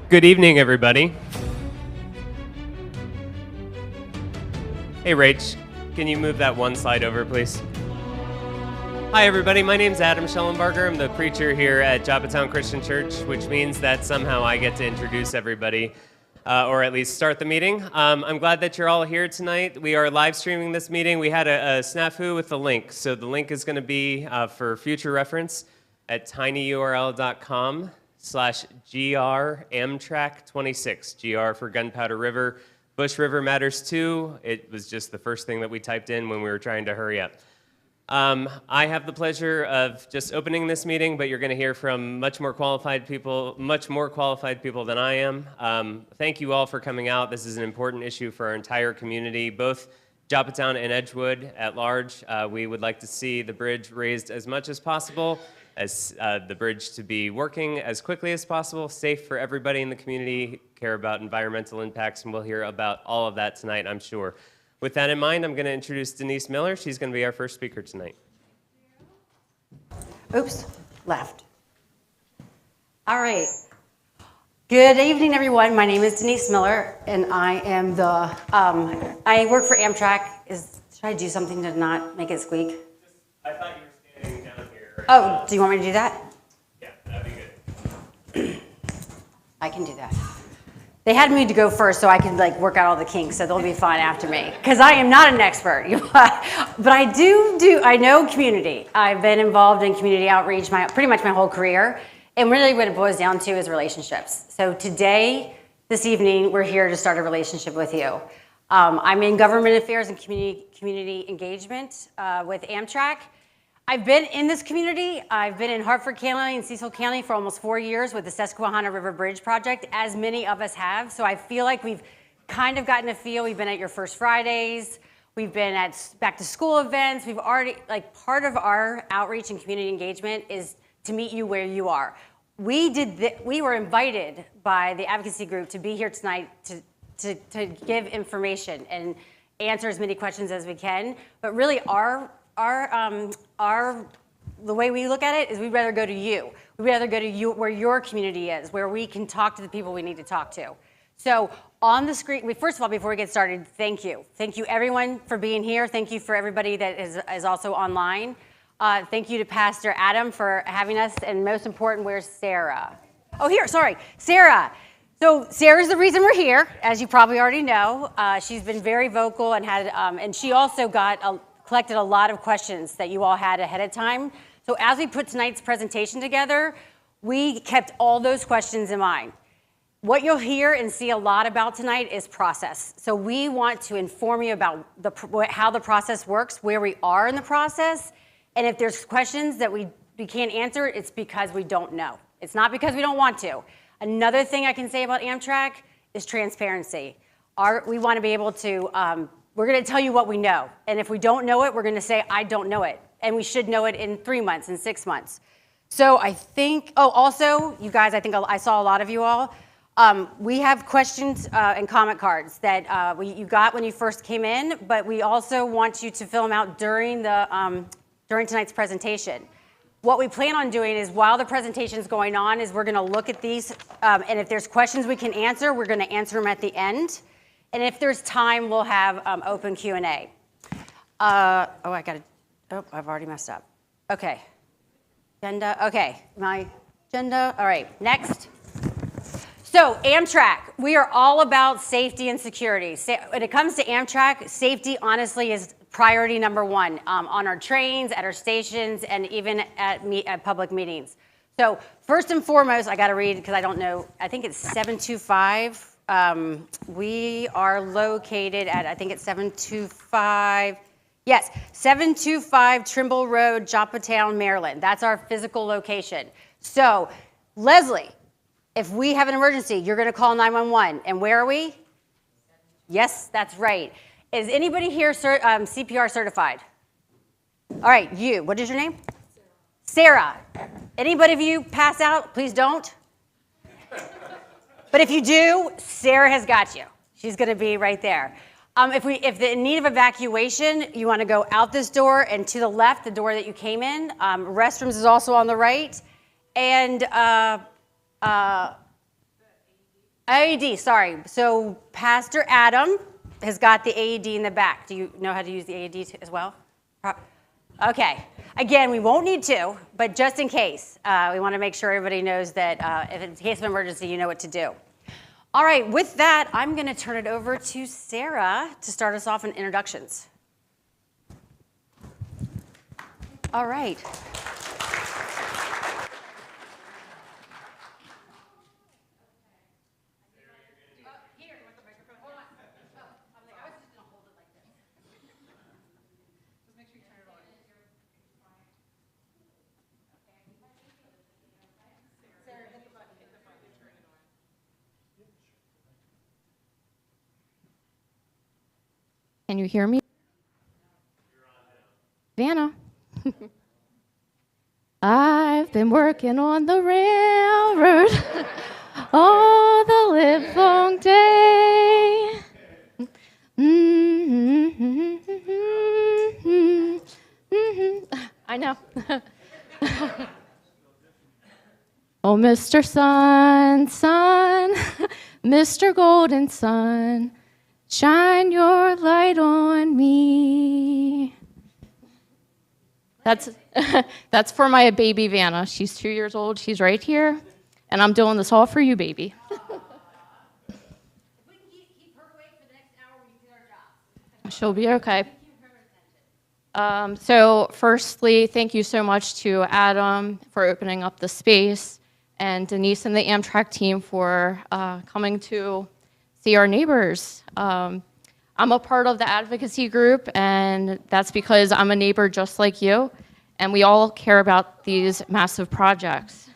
Good evening, everybody. Hey, Rach, can you move that one slide over, please? Hi, everybody. My name's Adam Schellenbarger. I'm the preacher here at Joppatown Christian Church, which means that somehow I get to introduce everybody, or at least start the meeting. I'm glad that you're all here tonight. We are live streaming this meeting. We had a snafu with the link, so the link is going to be for future reference at tinyurl.com/GR Amtrak 26. GR for Gunpowder River. Bush River matters too. It was just the first thing that we typed in when we were trying to hurry up. I have the pleasure of just opening this meeting, but you're going to hear from much more qualified people than I am. Thank you all for coming out. This is an important issue for our entire community, both Joppatown and Edgewood at large. We would like to see the bridge raised as much as possible, as the bridge to be working as quickly as possible, safe for everybody in the community, care about environmental impacts, and we'll hear about all of that tonight, I'm sure. With that in mind, I'm going to introduce Denise Miller. She's going to be our first speaker tonight. Oops, left. All right. Good evening, everyone. My name is Denise Miller, and I am I work for Amtrak. Should I do something to not make it squeak? I thought you were standing down here. Oh, do you want me to do that? Yeah, that'd be good. I can do that. They had me to go first so I could work out all the kinks, so they'll be fine after me. Because I am not an expert, but I know community. I've been involved in community outreach pretty much my whole career, and really what it boils down to is relationships. So today, this evening, we're here to start a relationship with you. I'm in government affairs and community engagement with Amtrak. I've been in this community. I've been in Hartford County and Cecil County for almost 4 years with the Susquehanna River Bridge Project, as many of us have. So I feel like we've kind of gotten a feel. We've been at your First Fridays. We've been at back to school events. We've already, part of our outreach and community engagement is to meet you where you are. We were invited by the advocacy group to be here tonight to give information and answer as many questions as we can. But really the way we look at it is we'd rather go to you. We'd rather go to you where your community is, where we can talk to the people we need to talk to. So on the screen, first of all, before we get started, thank you. Thank you everyone for being here. Thank you for everybody that is also online. Thank you to Pastor Adam for having us. And most important, where's Sarah? Oh, here, sorry, Sarah. So Sarah's the reason we're here, as you probably already know. She's been very vocal and and she also collected a lot of questions that you all had ahead of time. So as we put tonight's presentation together, we kept all those questions in mind. What you'll hear and see a lot about tonight is process. So we want to inform you about how the process works, where we are in the process, and if there's questions that we can't answer, it's because we don't know. It's not because we don't want to. Another thing I can say about Amtrak is transparency. We want to be able to we're going to tell you what we know. And if we don't know it, we're going to say, I don't know it. And we should know it in 3 months, in 6 months. So I think, also, you guys, I think I saw a lot of you all. We have questions and comment cards that you got when you first came in, but we also want you to fill them out during tonight's presentation. what we plan on doing is while the presentation's going on is we're going to look at these, and if there's questions we can answer, we're going to answer them at the end. And if there's time, we'll have open Q&A. I've already messed up. Okay. Agenda, okay, my agenda, all right, next. So Amtrak, we are all about safety and security. When it comes to Amtrak, safety honestly is priority number one on our trains, at our stations, and even at public meetings. So first and foremost, I got to read because I don't know. I think it's 725. We are located at, I think it's 725. Yes, 725 Trimble Road, Joppatown, Maryland. That's our physical location. So Leslie, if we have an emergency, you're going to call 911. And where are we? Yes, that's right. Is anybody here CPR certified? All right, you. What is your name? Sarah. Anybody of you pass out? Please don't. But if you do, Sarah has got you. She's going to be right there. If in need of evacuation, you want to go out this door and to the left, the door that you came in. Restrooms is also on the right. And AED, sorry. So Pastor Adam has got the AED in the back. Do you know how to use the AED as well? Okay. Again, we won't need to, but just in case, we want to make sure everybody knows that if in case of emergency, you know what to do. All right, with that, I'm going to turn it over to Sarah to start us off in introductions. All right. Can you hear me? Vanna. I've been working on the railroad all the live long day. I know. Oh, Mr. Sun, Sun, Mr. Golden Sun, shine your light on me. That's for my baby Vanna. She's 2 years old. She's right here, and I'm doing this all for you, baby. If we can keep her awake for the next hour, we can do our job. She'll be okay. So firstly, thank you so much to Adam for opening up the space, and Denise and the Amtrak team for coming to see our neighbors. I'm a part of the advocacy group, and that's because I'm a neighbor just like you, and we all care about these massive projects.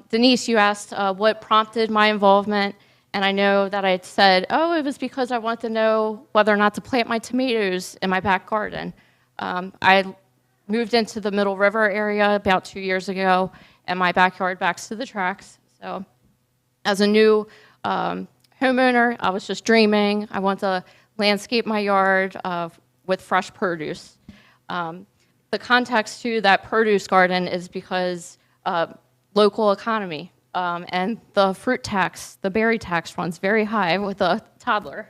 Denise, you asked what prompted my involvement, and I know that I said, oh, it was because I wanted to know whether or not to plant my tomatoes in my back garden. I moved into the Middle River area about 2 years ago, and my backyard backs to the tracks. So as a new homeowner, I was just dreaming. I want to landscape my yard with fresh produce. The context to that produce garden is because local economy and the fruit tax, the berry tax runs very high with a toddler.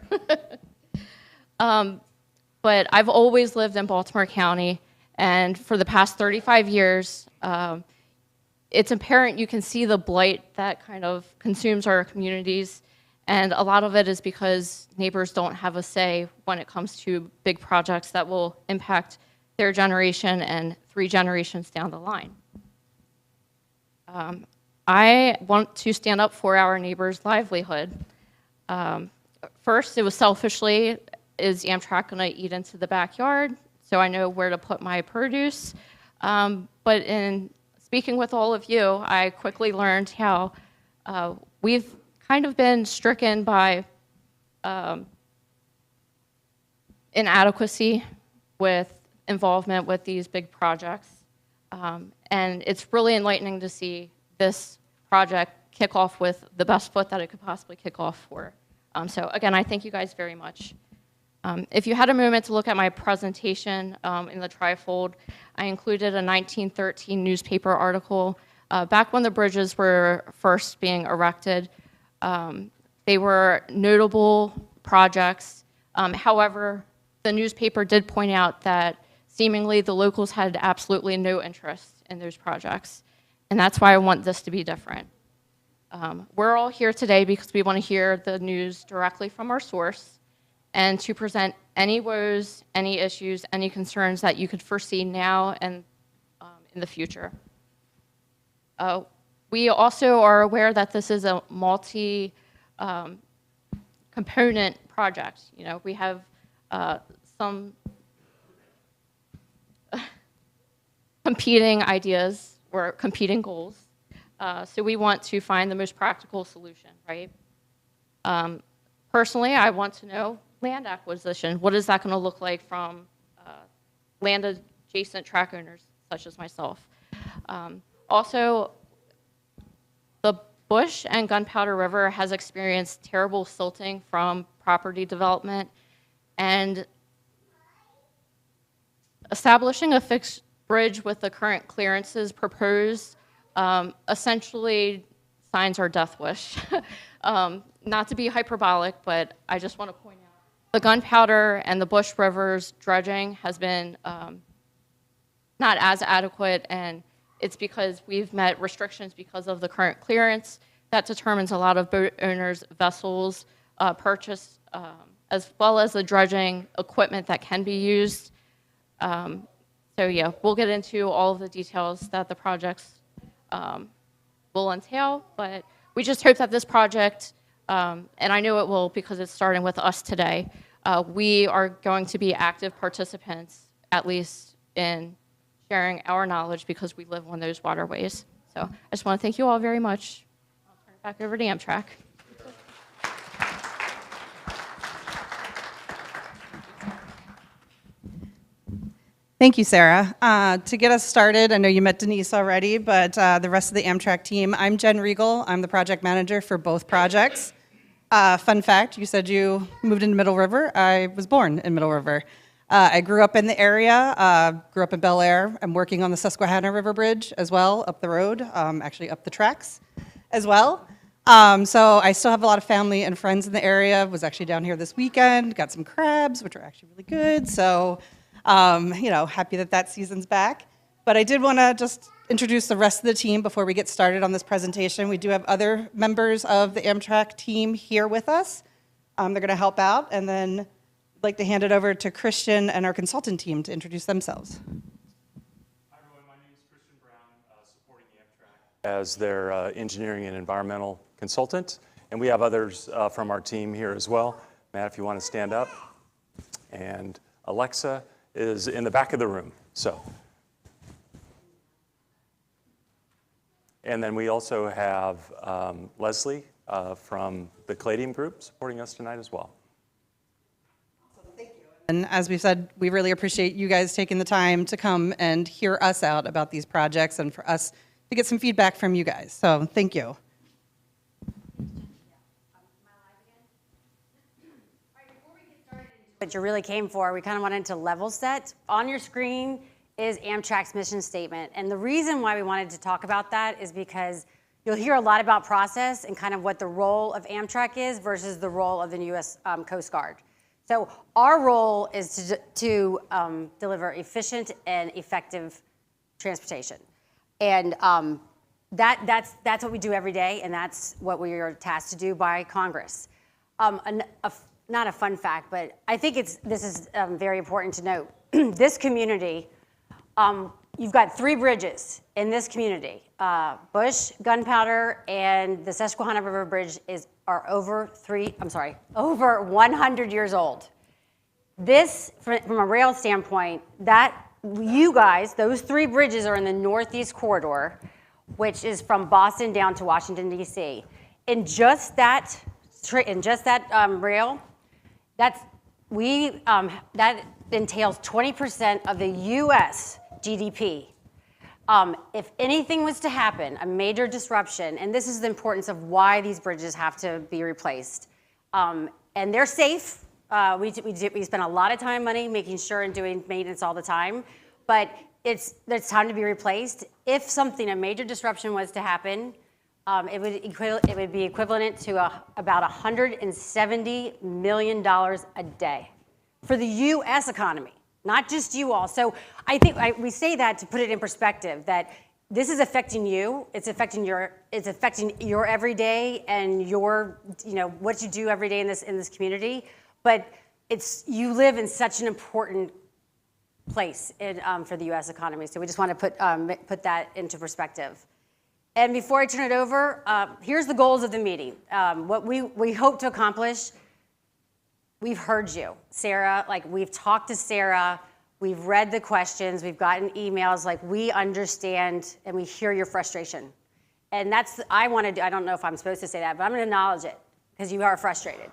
But I've always lived in Baltimore County, and for the past 35 years, it's apparent you can see the blight that kind of consumes our communities. And a lot of it is because neighbors don't have a say when it comes to big projects that will impact their generation and 3 generations down the line. I want to stand up for our neighbors' livelihood. First, it was selfishly, is Amtrak going to eat into the backyard? So I know where to put my produce. But in speaking with all of you, I quickly learned how we've kind of been stricken by inadequacy with involvement with these big projects. And it's really enlightening to see this project kick off with the best foot that it could possibly kick off for. So again, I thank you guys very much. If you had a moment to look at my presentation in the trifold, I included a 1913 newspaper article. Back when the bridges were first being erected, they were notable projects. However, the newspaper did point out that seemingly the locals had absolutely no interest in those projects. And that's why I want this to be different. We're all here today because we want to hear the news directly from our source and to present any woes, any issues, any concerns that you could foresee now and in the future. We also are aware that this is a multi-component project. You know, we have some competing ideas or competing goals. So we want to find the most practical solution, right? Personally, I want to know land acquisition. What is that going to look like from land adjacent track owners such as myself? Also, the Bush and Gunpowder River has experienced terrible silting from property development, and establishing a fixed bridge with the current clearances proposed essentially signs our death wish. Not to be hyperbolic, but I just want to point out the Gunpowder and the Bush Rivers dredging has been not as adequate, and it's because we've met restrictions because of the current clearance. That determines a lot of boat owners' vessels purchase, as well as the dredging equipment that can be used. So yeah, we'll get into all of the details that the projects will entail, but we just hope that this project, and I know it will because it's starting with us today, we are going to be active participants, at least in sharing our knowledge because we live on those waterways. So I just want to thank you all very much. I'll turn it back over to Amtrak. Thank you, Sarah. To get us started, I know you met Denise already, but the rest of the Amtrak team, I'm Jen Riegel. I'm the project manager for both projects. Fun fact, you said you moved into Middle River. I was born in Middle River. I grew up in the area, grew up in Bel Air. I'm working on the Susquehanna River Bridge as well, up the road, actually up the tracks as well. So I still have a lot of family and friends in the area. Was actually down here this weekend, got some crabs, which are actually really good. So happy that that season's back. But I did want to just introduce the rest of the team before we get started on this presentation. We do have other members of the Amtrak team here with us. They're going to help out, and then I'd like to hand it over to Christian and our consultant team to introduce themselves. Hi, everyone. My name is Christian Brown, supporting Amtrak as their engineering and environmental consultant. And we have others from our team here as well. Matt, if you want to stand up. And Alexa is in the back of the room. And then we also have Leslie from the Caladium Group supporting us tonight as well. Thank you. And as we said, we really appreciate you guys taking the time to come and hear us out about these projects and for us to get some feedback from you guys. So thank you. What you really came for, we kind of wanted to level set. On your screen is Amtrak's mission statement. And the reason why we wanted to talk about that is because you'll hear a lot about process and kind of what the role of Amtrak is versus the role of the U.S. Coast Guard. So our role is to deliver efficient and effective transportation. And that's what we do every day, and that's what we are tasked to do by Congress. Not a fun fact, but I think this is very important to note. This community, you've got 3 bridges in this community. Bush, Gunpowder, and the Susquehanna River Bridge are over 100 years old. This, from a rail standpoint, you guys, those 3 bridges are in the Northeast Corridor, which is from Boston down to Washington, D.C. In just that rail, that entails 20% of the U.S. GDP. If anything was to happen, a major disruption, and this is the importance of why these bridges have to be replaced, and they're safe, We spend a lot of time and money making sure and doing maintenance all the time, but it's time to be replaced. If a major disruption was to happen, it would be equivalent to about $170 million a day for the U.S. economy, not just you all. So I think we say that to put it in perspective, that this is affecting you. It's affecting your everyday and what you do every day in this community. But you live in such an important place for the U.S. economy. So we just want to put that into perspective. And before I turn it over, here's the goals of the meeting. What we hope to accomplish. We've heard you, Sarah. We've talked to Sarah. We've read the questions. We've gotten emails. We understand and we hear your frustration. And I don't know if I'm supposed to say that, but I'm going to acknowledge it because you are frustrated.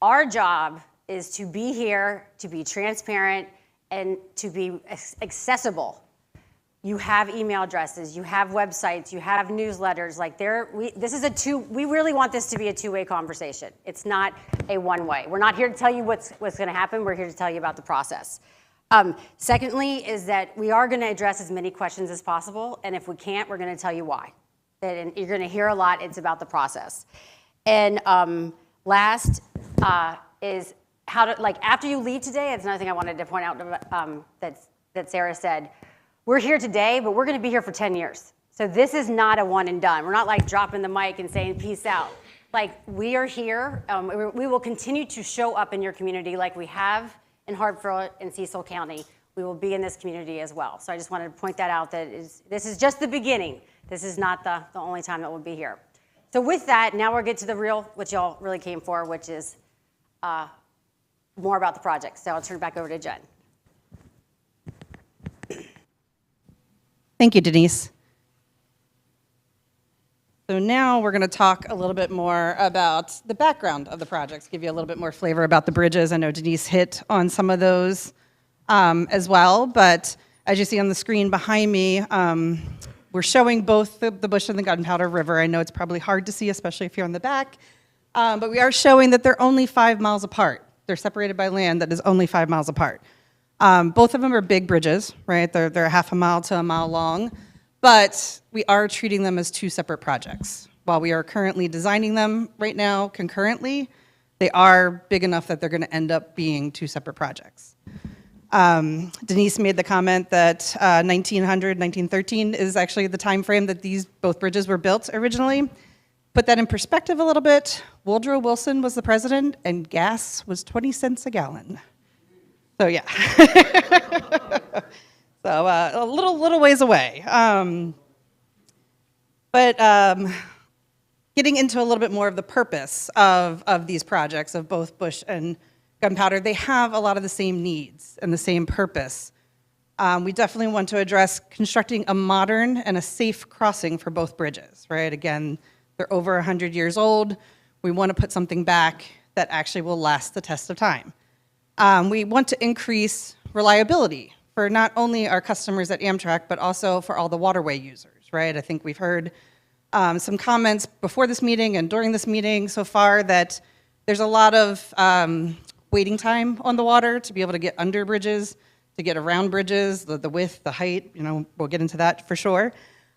Our job is to be here, to be transparent, and to be accessible. You have email addresses, you have websites, you have newsletters. We really want this to be a two-way conversation. It's not a one-way. We're not here to tell you what's going to happen. We're here to tell you about the process. Secondly, is that we are going to address as many questions as possible, and if we can't, we're going to tell you why. And you're going to hear a lot. It's about the process. And last is how to after you leave today. It's another thing I wanted to point out that Sarah said. We're here today, but we're going to be here for 10 years. So this is not a one and done. We're not dropping the mic and saying peace out. We are here. We will continue to show up in your community like we have in Hartford and Cecil County. We will be in this community as well. So I just wanted to point that out, that this is just the beginning. This is not the only time that we'll be here. So with that, now we'll get to what y'all really came for, which is more about the project. So I'll turn it back over to Jen. Thank you, Denise. So now we're going to talk a little bit more about the background of the projects, give you a little bit more flavor about the bridges. I know Denise hit on some of those as well, but as you see on the screen behind me, we're showing both the Bush and the Gunpowder River. I know it's probably hard to see, especially if you're in the back, but we are showing that they're only 5 miles apart. They're separated by land that is only 5 miles apart. Both of them are big bridges, right? They're half a mile to a mile long, but we are treating them as two separate projects. While we are currently designing them right now concurrently, they are big enough that they're going to end up being two separate projects. Denise made the comment that 1913 is actually the time frame that both bridges were built originally. Put that in perspective a little bit. Woodrow Wilson was the president, and gas was 20 cents a gallon. So yeah, so a little ways away. But getting into a little bit more of the purpose of these projects, of both Bush and Gunpowder, they have a lot of the same needs and the same purpose. We definitely want to address constructing a modern and a safe crossing for both bridges, right? Again, they're over 100 years old. We want to put something back that actually will last the test of time. We want to increase reliability for not only our customers at Amtrak, but also for all the waterway users, right? I think we've heard some comments before this meeting and during this meeting so far that there's a lot of waiting time on the water to be able to get under bridges, to get around bridges, the width, the height, we'll get into that for sure.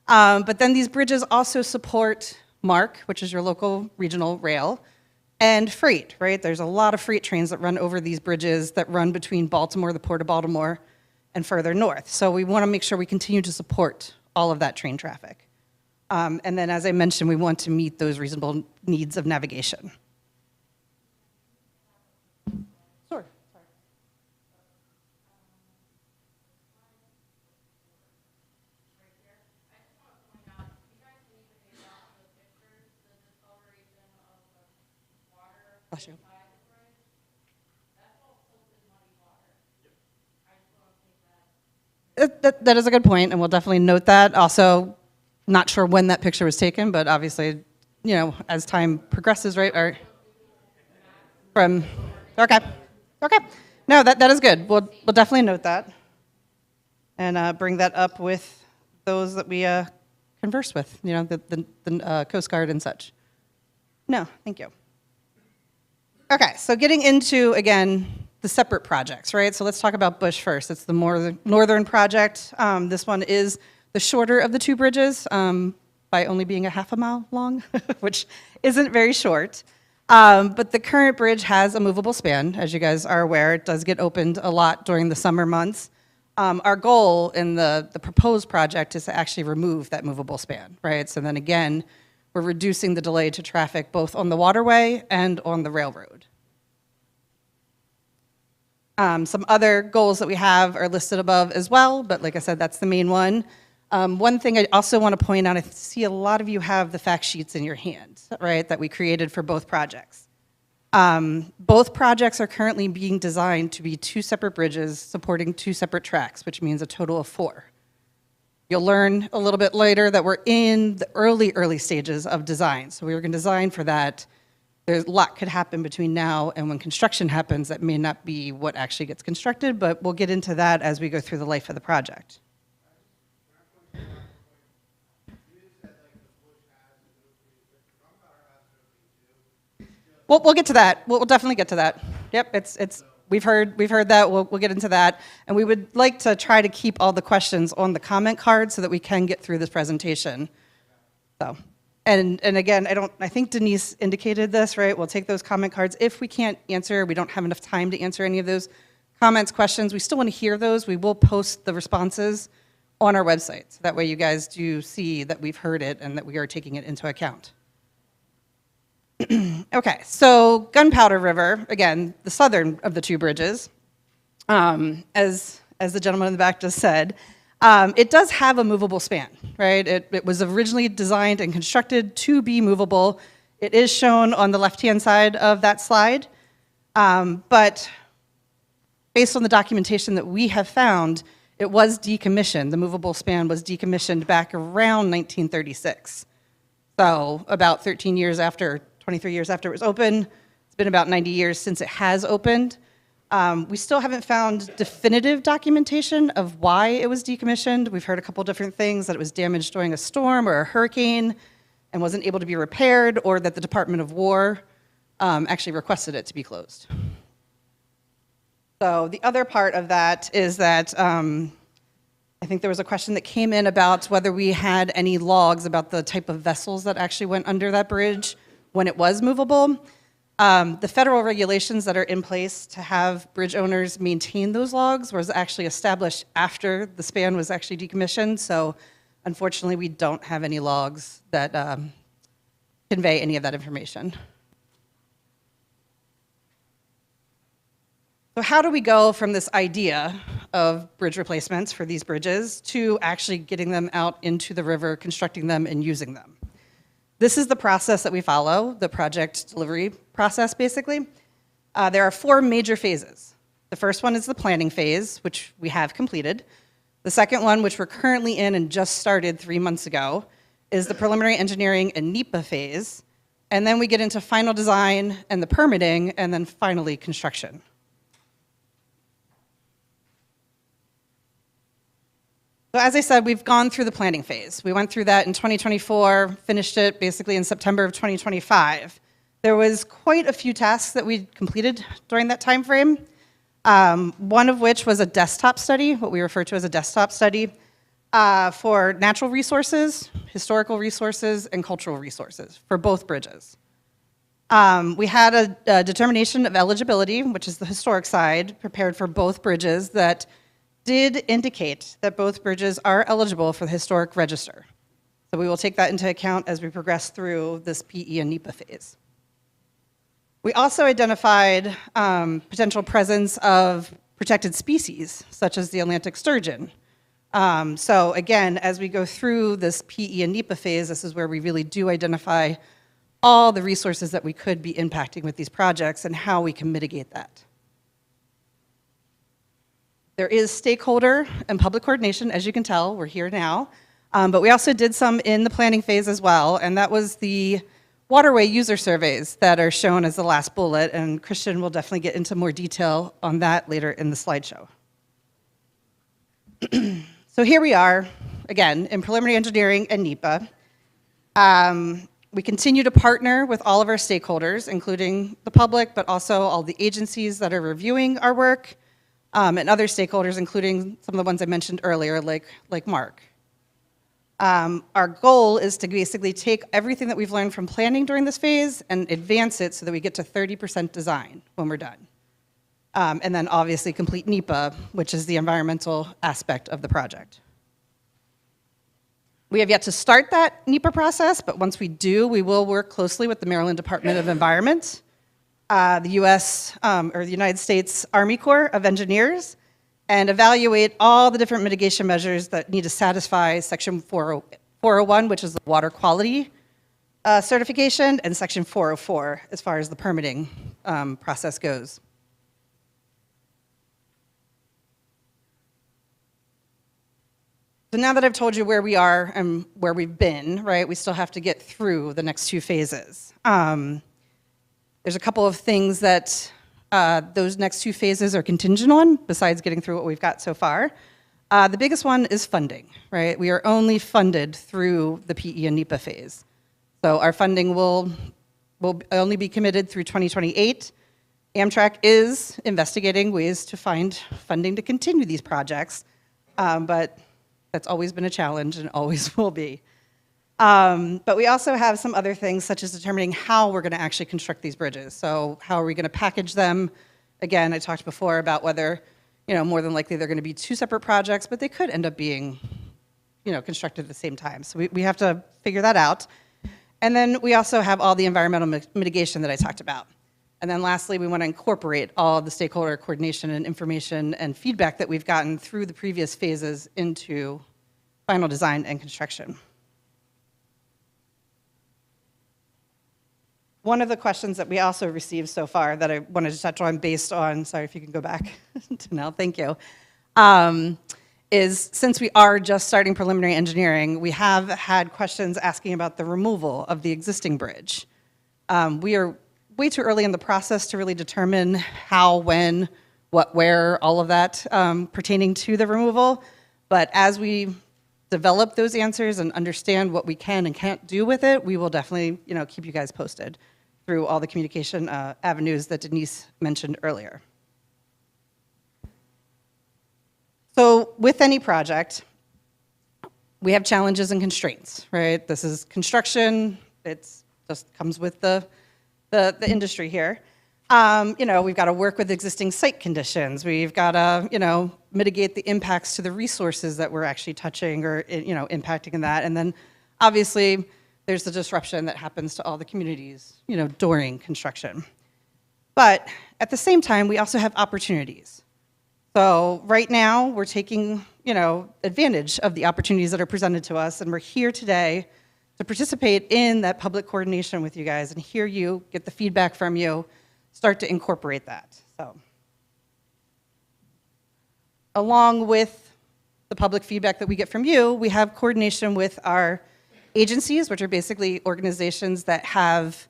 But then these bridges also support MARC, which is your local regional rail, and freight, right? There's a lot of freight trains that run over these bridges that run between Baltimore, the Port of Baltimore, and further north. So we want to make sure we continue to support all of that train traffic. And then, as I mentioned, we want to meet those reasonable needs of navigation. Sure. Sorry. Bless you. That is a good point, and we'll definitely note that. Also, not sure when that picture was taken, but obviously, as time progresses, right? Okay. No, that is good. We'll definitely note that, and bring that up with those that we converse with, the Coast Guard and such. No, thank you. Okay, so getting into, again, the separate projects, right? So let's talk about Bush first. It's the more northern project. This one is the shorter of the two bridges by only being a half a mile long, which isn't very short. But the current bridge has a movable span, as you guys are aware. It does get opened a lot during the summer months. Our goal in the proposed project is to actually remove that movable span, right? So then again, we're reducing the delay to traffic both on the waterway and on the railroad. Some other goals that we have are listed above as well, but like I said, that's the main one. One thing I also want to point out, I see a lot of you have the fact sheets in your hand, right, that we created for both projects. Both projects are currently being designed to be two separate bridges supporting two separate tracks, which means a total of 4. You'll learn a little bit later that we're in the early stages of design. So we were going to design for that. There's a lot could happen between now and when construction happens that may not be what actually gets constructed, but we'll get into that as we go through the life of the project. We'll get to that. We'll definitely get to that. Yep, we've heard that. We'll get into that. And we would like to try to keep all the questions on the comment card so that we can get through this presentation. So, and again, I think Denise indicated this, right? We'll take those comment cards. If we can't answer, we don't have enough time to answer any of those comments, questions, we still want to hear those. We will post the responses on our website. So that way you guys do see that we've heard it and that we are taking it into account. Okay, so Gunpowder River, again, the southern of the two bridges, as the gentleman in the back just said, it does have a movable span, right? It was originally designed and constructed to be movable. It is shown on the left-hand side of that slide, but based on the documentation that we have found, it was decommissioned. The movable span was decommissioned back around 1936. So about 13 years after 23 years after it was open. It's been about 90 years since it has opened. We still haven't found definitive documentation of why it was decommissioned. We've heard a couple different things, that it was damaged during a storm or a hurricane and wasn't able to be repaired, or that the Department of War actually requested it to be closed. So the other part of that is that I think there was a question that came in about whether we had any logs about the type of vessels that actually went under that bridge when it was movable. The federal regulations that are in place to have bridge owners maintain those logs was actually established after the span was actually decommissioned. So unfortunately, we don't have any logs that convey any of that information. So how do we go from this idea of bridge replacements for these bridges to actually getting them out into the river, constructing them, and using them? This is the process that we follow, the project delivery process, basically. There are 4 major phases. The first one is the planning phase, which we have completed. The second one, which we're currently in and just started 3 months ago, is the preliminary engineering and NEPA phase. And then we get into final design and the permitting, and then finally construction. So as I said, we've gone through the planning phase. We went through that in 2024, finished it basically in September of 2025. There was quite a few tasks that we completed during that time frame, one of which was a desktop study, what we refer to as a desktop study, for natural resources, historical resources, and cultural resources for both bridges. We had a determination of eligibility, which is the historic side, prepared for both bridges that did indicate that both bridges are eligible for the historic register. So we will take that into account as we progress through this PE and NEPA phase. We also identified potential presence of protected species, such as the Atlantic sturgeon. So again, as we go through this PE and NEPA phase, this is where we really do identify all the resources that we could be impacting with these projects and how we can mitigate that. There is stakeholder and public coordination, as you can tell, we're here now. But we also did some in the planning phase as well, and that was the waterway user surveys that are shown as the last bullet, and Christian will definitely get into more detail on that later in the slideshow. So here we are, again, in preliminary engineering and NEPA. We continue to partner with all of our stakeholders, including the public, but also all the agencies that are reviewing our work, and other stakeholders, including some of the ones I mentioned earlier, like Mark. Our goal is to basically take everything that we've learned from planning during this phase and advance it so that we get to 30% design when we're done. And then obviously complete NEPA, which is the environmental aspect of the project. We have yet to start that NEPA process, but once we do, we will work closely with the Maryland Department of Environment, the US, or the United States Army Corps of Engineers, and evaluate all the different mitigation measures that need to satisfy Section 401, which is the water quality certification, and Section 404 as far as the permitting process goes. So now that I've told you where we are and where we've been, right, we still have to get through the next 2 phases. There's a couple of things that those next 2 phases are contingent on, besides getting through what we've got so far. The biggest one is funding, right? We are only funded through the PE and NEPA phase. So our funding will only be committed through 2028. Amtrak is investigating ways to find funding to continue these projects, but that's always been a challenge and always will be. But we also have some other things, such as determining how we're going to actually construct these bridges. So how are we going to package them? Again, I talked before about whether, more than likely they're going to be 2 separate projects, but they could end up being, constructed at the same time. So we have to figure that out. And then we also have all the environmental mitigation that I talked about. And then lastly, we want to incorporate all of the stakeholder coordination and information and feedback that we've gotten through the previous phases into final design and construction. One of the questions that we also received so far that I wanted to touch on based on, sorry if you can go back to now, thank you, is since we are just starting preliminary engineering, we have had questions asking about the removal of the existing bridge. We are way too early in the process to really determine how, when, what, where, all of that pertaining to the removal. But as we develop those answers and understand what we can and can't do with it, we will definitely, keep you guys posted through all the communication avenues that Denise mentioned earlier. So with any project, we have challenges and constraints, right? This is construction. It's just comes with the industry here. We've got to work with existing site conditions. We've got to, mitigate the impacts to the resources that we're actually touching or, impacting in that. And then obviously there's the disruption that happens to all the communities, during construction. But at the same time, we also have opportunities. So right now we're taking, advantage of the opportunities that are presented to us, and we're here today to participate in that public coordination with you guys and hear you, get the feedback from you, start to incorporate that. So, along with the public feedback that we get from you, we have coordination with our agencies, which are basically organizations that have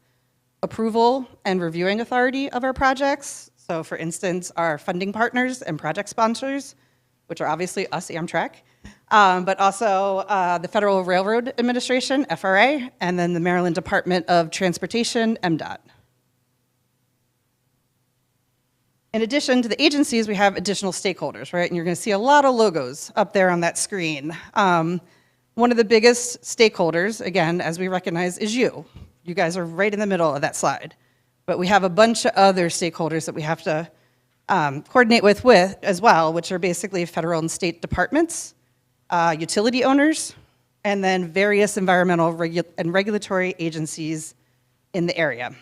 approval and reviewing authority of our projects. So for instance, our funding partners and project sponsors, which are obviously us, Amtrak, but also the Federal Railroad Administration, FRA, and then the Maryland Department of Transportation, MDOT. In addition to the agencies, we have additional stakeholders, right? And you're going to see a lot of logos up there on that screen. One of the biggest stakeholders, again, as we recognize, is you. You guys are right in the middle of that slide. But we have a bunch of other stakeholders that we have to coordinate with as well, which are basically federal and state departments, utility owners, and then various environmental and regulatory agencies in the area.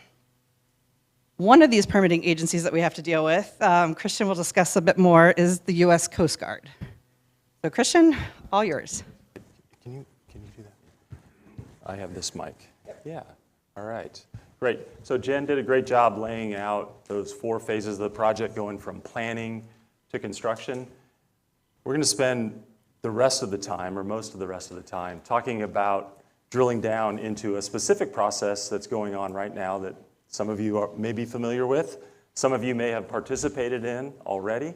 One of these permitting agencies that we have to deal with, Christian will discuss a bit more, is the US Coast Guard. So Christian, all yours. Can you do that? I have this mic. Yeah, all right. Great. So Jen did a great job laying out those 4 phases of the project going from planning to construction. We're going to spend the rest of the time, or most of the rest of the time, talking about drilling down into a specific process that's going on right now that some of you may be familiar with, some of you may have participated in already,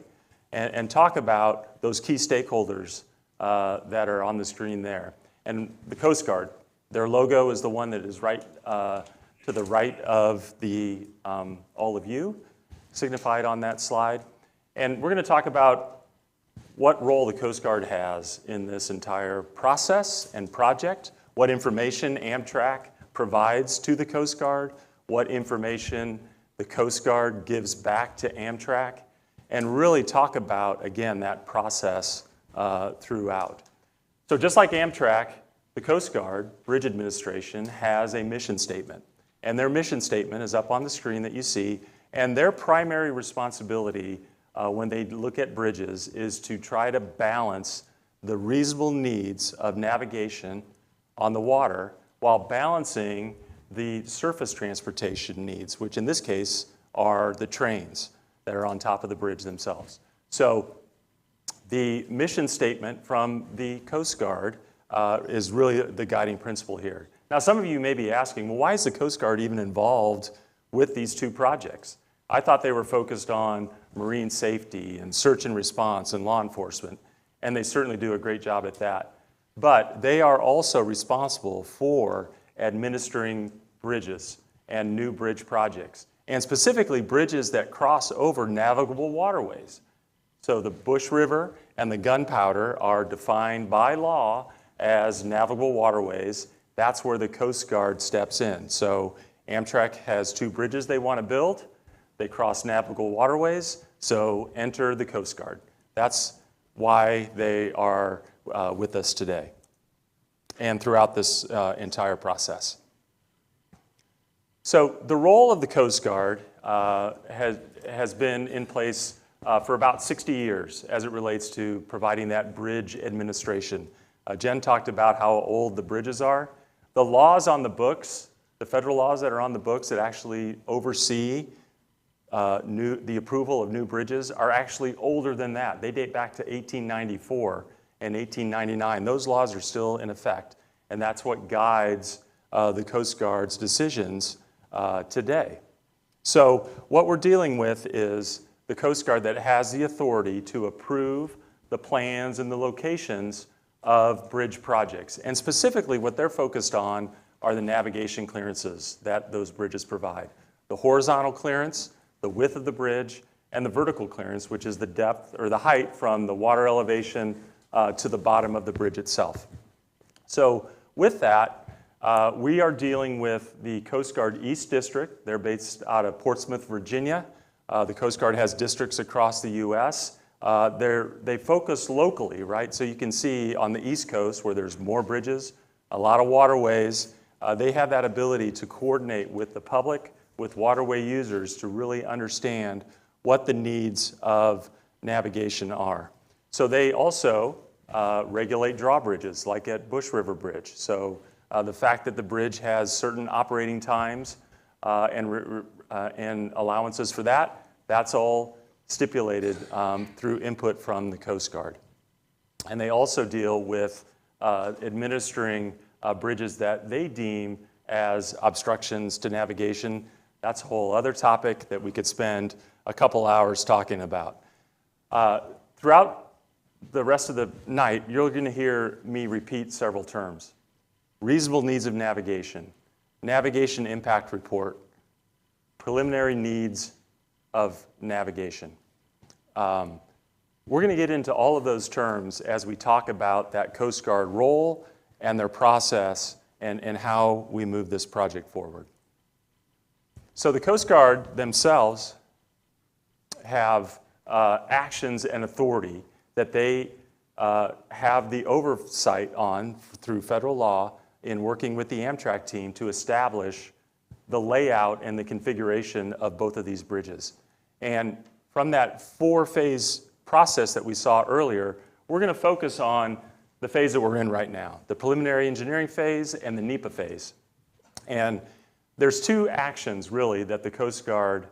and talk about those key stakeholders that are on the screen there. And the Coast Guard Their logo is the one that is right to the right of the all of you, signified on that slide. And we're going to talk about what role the Coast Guard has in this entire process and project, what information Amtrak provides to the Coast Guard, what information the Coast Guard gives back to Amtrak, and really talk about, again, that process throughout. So just like Amtrak, the Coast Guard Bridge Administration has a mission statement. And their mission statement is up on the screen that you see. And their primary responsibility when they look at bridges is to try to balance the reasonable needs of navigation on the water while balancing the surface transportation needs, which in this case are the trains that are on top of the bridge themselves. So the mission statement from the Coast Guard is really the guiding principle here. Now, some of you may be asking, well, why is the Coast Guard even involved with these two projects? I thought they were focused on marine safety and search and response and law enforcement, and they certainly do a great job at that. But they are also responsible for administering bridges and new bridge projects, and specifically bridges that cross over navigable waterways. So the Bush River and the Gunpowder are defined by law as navigable waterways. That's where the Coast Guard steps in. So Amtrak has two bridges they want to build. They cross navigable waterways, so enter the Coast Guard. That's why they are with us today and throughout this entire process. So the role of the Coast Guard has been in place for about 60 years as it relates to providing that bridge administration. Jen talked about how old the bridges are. The laws on the books, the federal laws that are on the books that actually oversee the approval of new bridges are actually older than that. They date back to 1894 and 1899. Those laws are still in effect, and that's what guides the Coast Guard's decisions today. So what we're dealing with is the Coast Guard that has the authority to approve the plans and the locations of bridge projects. And specifically what they're focused on are the navigation clearances that those bridges provide. The horizontal clearance, the width of the bridge, and the vertical clearance, which is the depth or the height from the water elevation to the bottom of the bridge itself. So with that, we are dealing with the Coast Guard East District. They're based out of Portsmouth, Virginia. The Coast Guard has districts across the U.S. They focus locally, right? So you can see on the East Coast where there's more bridges, a lot of waterways, they have that ability to coordinate with the public, with waterway users to really understand what the needs of navigation are. So they also regulate drawbridges, like at Bush River Bridge. So the fact that the bridge has certain operating times and allowances for that, that's all stipulated through input from the Coast Guard. And they also deal with administering bridges that they deem as obstructions to navigation. That's a whole other topic that we could spend a couple hours talking about. Throughout the rest of the night, you're going to hear me repeat several terms. Reasonable needs of navigation, navigation impact report, preliminary needs of navigation. We're going to get into all of those terms as we talk about that Coast Guard role and their process and how we move this project forward. So the Coast Guard themselves have actions and authority that they have the oversight on through federal law in working with the Amtrak team to establish the layout and the configuration of both of these bridges. And from that four-phase process that we saw earlier, we're going to focus on the phase that we're in right now, the preliminary engineering phase and the NEPA phase. And there's two actions, really, that the Coast Guard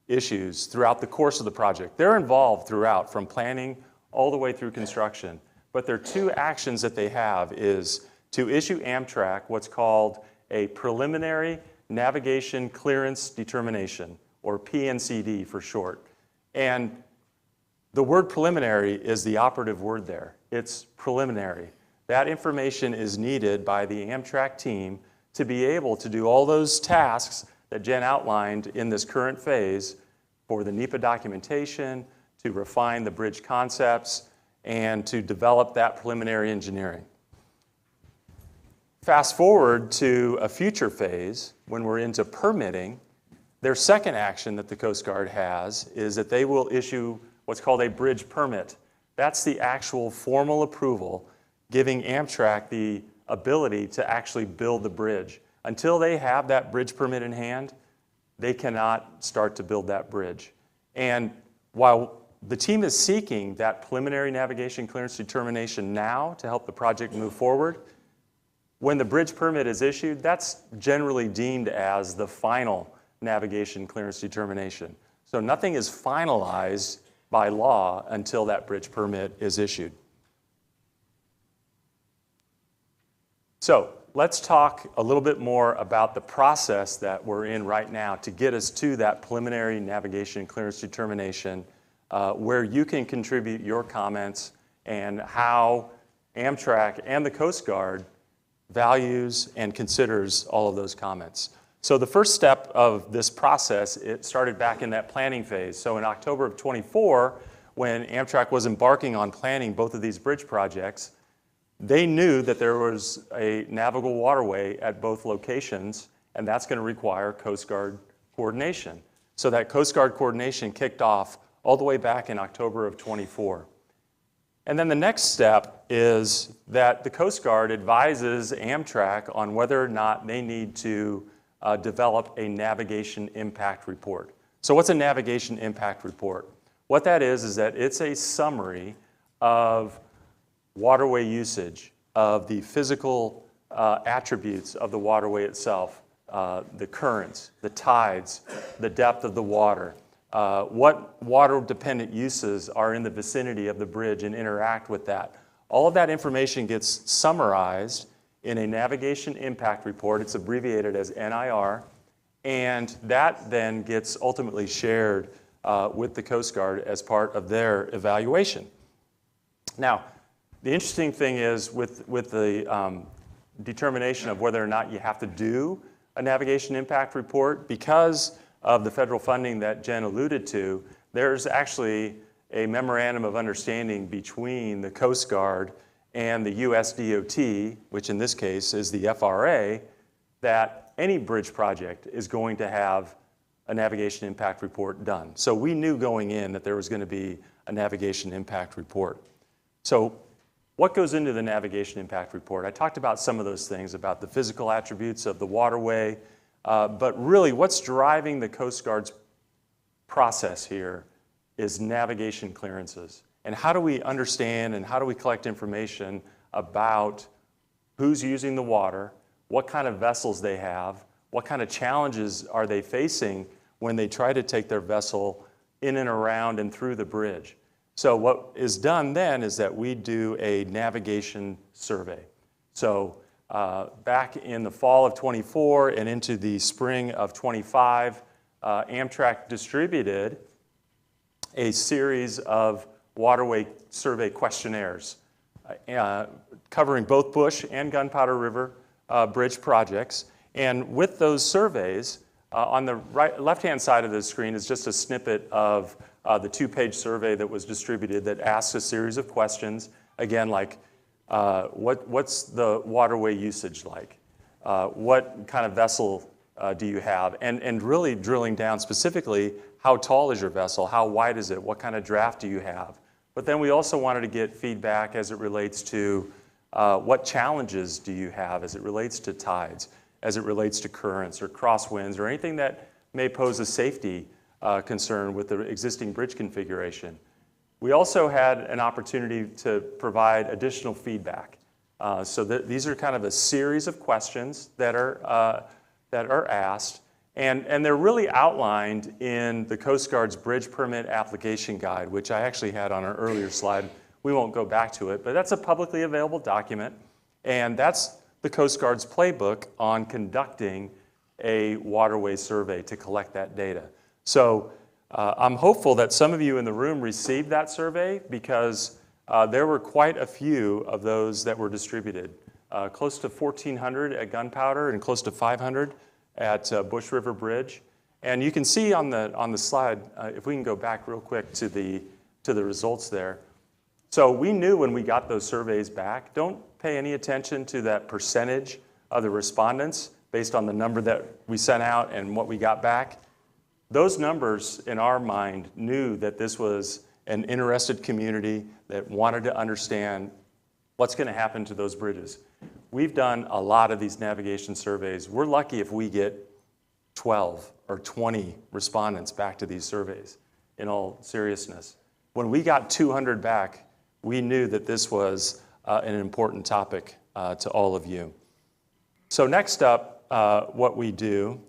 issues throughout the course of the project. They're involved throughout, from planning all the way through construction. But there are two actions that they have is to issue Amtrak what's called a preliminary navigation clearance determination, or PNCD for short. And the word preliminary is the operative word there. It's preliminary. That information is needed by the Amtrak team to be able to do all those tasks that Jen outlined in this current phase for the NEPA documentation, to refine the bridge concepts, and to develop that preliminary engineering. Fast forward to a future phase when we're into permitting. Their second action that the Coast Guard has is that they will issue what's called a bridge permit. That's the actual formal approval giving Amtrak the ability to actually build the bridge. Until they have that bridge permit in hand, they cannot start to build that bridge. And while the team is seeking that preliminary navigation clearance determination now to help the project move forward, when the bridge permit is issued, that's generally deemed as the final navigation clearance determination. So nothing is finalized by law until that bridge permit is issued. So let's talk a little bit more about the process that we're in right now to get us to that preliminary navigation clearance determination, where you can contribute your comments and how Amtrak and the Coast Guard values and considers all of those comments. So the first step of this process, it started back in that planning phase. So in October of '24, when Amtrak was embarking on planning both of these bridge projects, they knew that there was a navigable waterway at both locations, and that's going to require Coast Guard coordination. So that Coast Guard coordination kicked off all the way back in October of '24. And then the next step is that the Coast Guard advises Amtrak on whether or not they need to develop a navigation impact report. So what's a navigation impact report? What that is that it's a summary of waterway usage, of the physical attributes of the waterway itself, the currents, the tides, the depth of the water, what water-dependent uses are in the vicinity of the bridge and interact with that. All of that information gets summarized in a navigation impact report. It's abbreviated as NIR, and that then gets ultimately shared with the Coast Guard as part of their evaluation. Now, the interesting thing is with the determination of whether or not you have to do a navigation impact report, because of the federal funding that Jen alluded to, there's actually a memorandum of understanding between the Coast Guard and the US DOT, which in this case is the FRA, that any bridge project is going to have a navigation impact report done. So we knew going in that there was going to be a navigation impact report. So what goes into the navigation impact report? I talked about some of those things, about the physical attributes of the waterway, but really what's driving the Coast Guard's process here is navigation clearances. And how do we understand and how do we collect information about who's using the water, what kind of vessels they have, what kind of challenges are they facing when they try to take their vessel in and around and through the bridge. So what is done then is that we do a navigation survey. So back in the fall of '24 and into the spring of '25, Amtrak distributed a series of waterway survey questionnaires covering both Bush and Gunpowder River bridge projects. And with those surveys, on the left-hand side of the screen is just a snippet of the two-page survey that was distributed that asks a series of questions, again, like what's the waterway usage like? What kind of vessel do you have? And really drilling down specifically, how tall is your vessel? How wide is it? What kind of draft do you have? But then we also wanted to get feedback as it relates to what challenges do you have as it relates to tides, as it relates to currents or crosswinds or anything that may pose a safety concern with the existing bridge configuration. We also had an opportunity to provide additional feedback. So these are kind of a series of questions that are asked, and they're really outlined in the Coast Guard's Bridge Permit Application Guide, which I actually had on an earlier slide. We won't go back to it, but that's a publicly available document, and that's the Coast Guard's playbook on conducting a waterway survey to collect that data. So I'm hopeful that some of you in the room received that survey, because there were quite a few of those that were distributed, close to 1,400 at Gunpowder and close to 500 at Bush River Bridge. And you can see on the slide, if we can go back real quick to the results there. So we knew when we got those surveys back, don't pay any attention to that percentage of the respondents based on the number that we sent out and what we got back. Those numbers, in our mind, knew that this was an interested community that wanted to understand what's going to happen to those bridges. We've done a lot of these navigation surveys. We're lucky if we get 12 or 20 respondents back to these surveys, in all seriousness. When we got 200 back, we knew that this was an important topic to all of you. So next up, what we do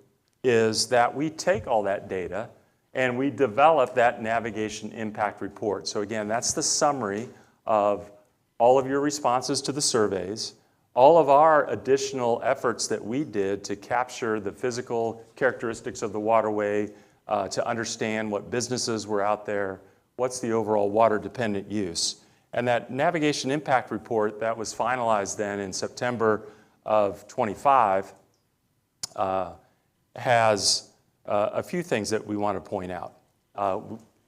is that we take all that data and we develop that navigation impact report. So again, that's the summary of all of your responses to the surveys, all of our additional efforts that we did to capture the physical characteristics of the waterway, to understand what businesses were out there, what's the overall water-dependent use. And that navigation impact report that was finalized then in September of 25 has a few things that we want to point out.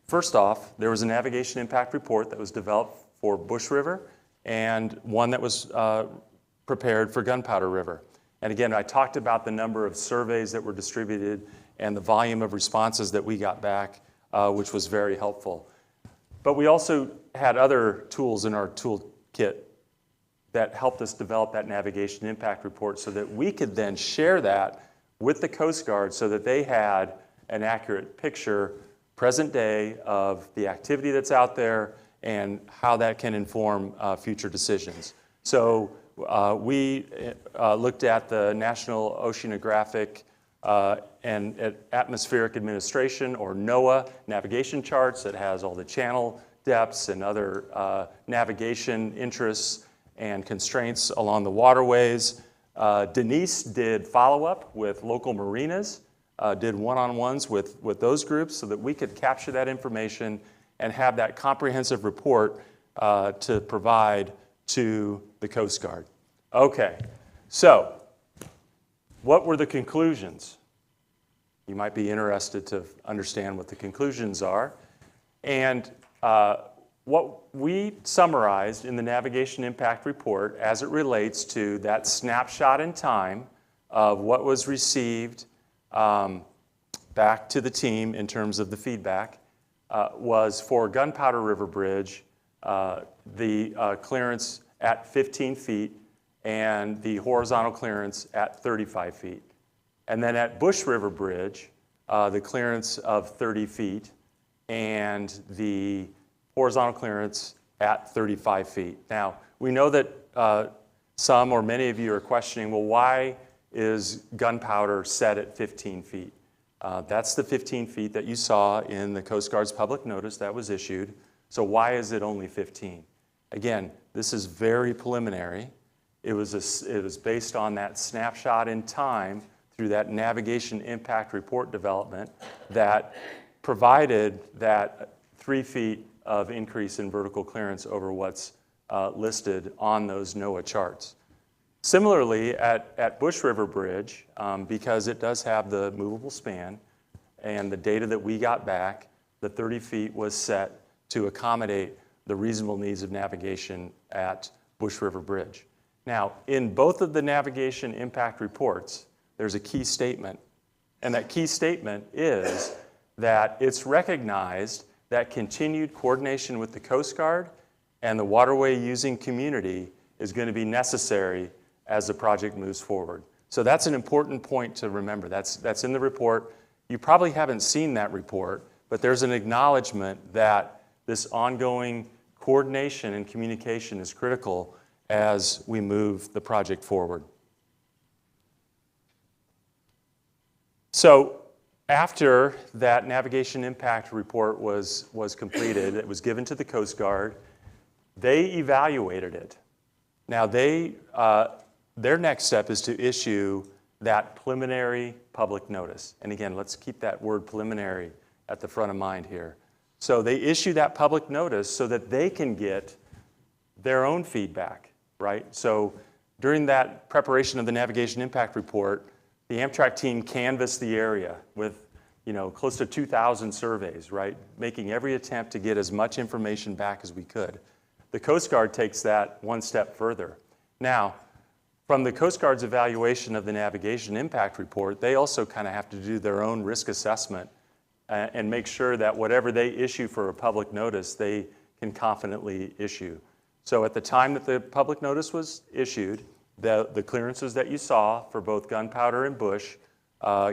First off, there was a navigation impact report that was developed for Bush River and one that was prepared for Gunpowder River. And again, I talked about the number of surveys that were distributed and the volume of responses that we got back, which was very helpful. But we also had other tools in our toolkit that helped us develop that navigation impact report so that we could then share that with the Coast Guard so that they had an accurate picture, present day, of the activity that's out there and how that can inform future decisions. So we looked at the National Oceanographic and Atmospheric Administration, or NOAA, navigation charts that has all the channel depths and other navigation interests and constraints along the waterways. Denise did follow-up with local marinas, did one-on-ones with those groups so that we could capture that information and have that comprehensive report to provide to the Coast Guard. Okay, so what were the conclusions? You might be interested to understand what the conclusions are. And what we summarized in the Navigation Impact Report as it relates to that snapshot in time of what was received back to the team in terms of the feedback was for Gunpowder River Bridge, the clearance at 15 feet and the horizontal clearance at 35 feet. And then at Bush River Bridge, the clearance of 30 feet and the horizontal clearance at 35 feet. Now, we know that some or many of you are questioning, well, why is Gunpowder set at 15 feet? That's the 15 feet that you saw in the Coast Guard's public notice that was issued. So why is it only 15? Again, this is very preliminary. It was based on that snapshot in time through that navigation impact report development that provided that 3 feet of increase in vertical clearance over what's listed on those NOAA charts. Similarly, at Bush River Bridge, because it does have the movable span and the data that we got back, the 30 feet was set to accommodate the reasonable needs of navigation at Bush River Bridge. Now, in both of the navigation impact reports, there's a key statement. And that key statement is that it's recognized that continued coordination with the Coast Guard and the waterway using community is going to be necessary as the project moves forward. So that's an important point to remember. That's in the report. You probably haven't seen that report, but there's an acknowledgement that this ongoing coordination and communication is critical as we move the project forward. So after that navigation impact report was completed, it was given to the Coast Guard, they evaluated it. Now their next step is to issue that preliminary public notice. And again, let's keep that word preliminary at the front of mind here. So they issue that public notice so that they can get their own feedback, right? So during that preparation of the navigation impact report, the Amtrak team canvassed the area with close to 2,000 surveys, right? Making every attempt to get as much information back as we could. The Coast Guard takes that one step further. Now, from the Coast Guard's evaluation of the navigation impact report, they also kind of have to do their own risk assessment and make sure that whatever they issue for a public notice, they can confidently issue. So at the time that the public notice was issued, the clearances that you saw for both Gunpowder and Bush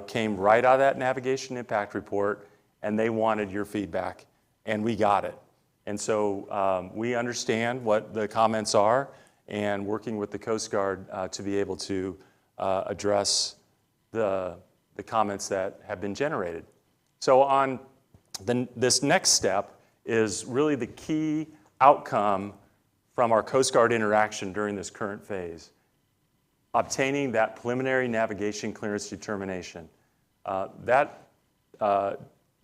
came right out of that navigation impact report, and they wanted your feedback, and we got it. And so we understand what the comments are, and working with the Coast Guard to be able to address the comments that have been generated. So on this next step is really the key outcome from our Coast Guard interaction during this current phase, obtaining that preliminary navigation clearance determination. That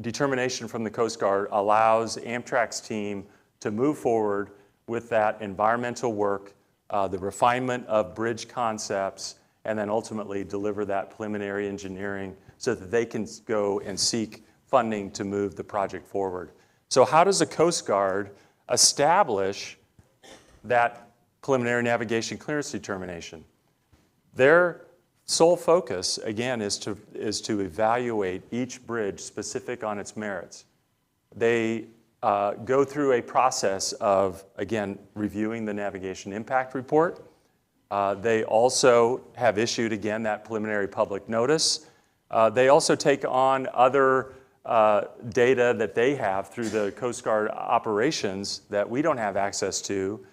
determination from the Coast Guard allows Amtrak's team to move forward with that environmental work, the refinement of bridge concepts, and then ultimately deliver that preliminary engineering so that they can go and seek funding to move the project forward. So how does the Coast Guard establish that preliminary navigation clearance determination? Their sole focus, again, is to evaluate each bridge specific on its merits. They go through a process of, again, reviewing the navigation impact report. They also have issued, again, that preliminary public notice. They also take on other data that they have through the Coast Guard operations that we don't have access to